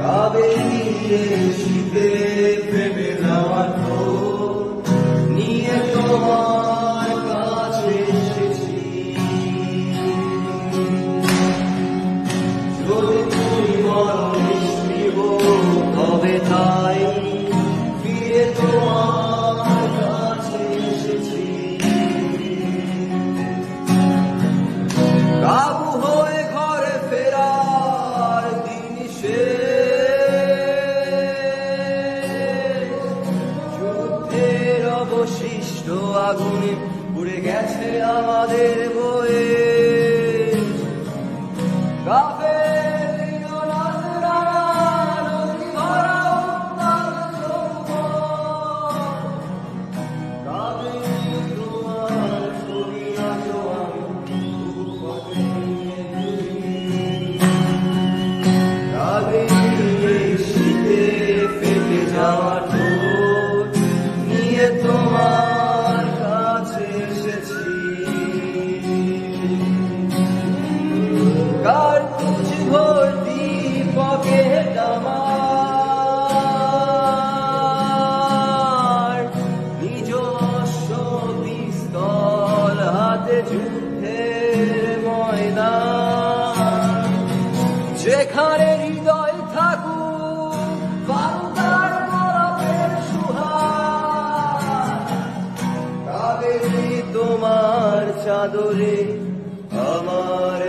কবে নিয়ে শীতে প্রেমে যাওয়ার নিয়ে তোমার কাছে এসেছি। যদি তুমি বড় নিষ্প্রিয় তবে তাই ফিরে তোমার কাছে এসেছি। কাবু হয়ে ঘরে ফেরার দিন যুদ্ধের অবশিষ্ট আগুনে পুড়ে গেছে আমাদের বয়ে। শীতে ফেটে যাওয়া নিয়ে তোমার কাছে এসেছি। কার্তুজ ভর্তি পকেট আমার, নিজস্ব পিস্তল হাতে যুদ্ধের ময়দান। যেখানে হৃদয় থাকুক বান্দার গোলাপের সুহাগ, কাবেরী তোমার চাদরে আমার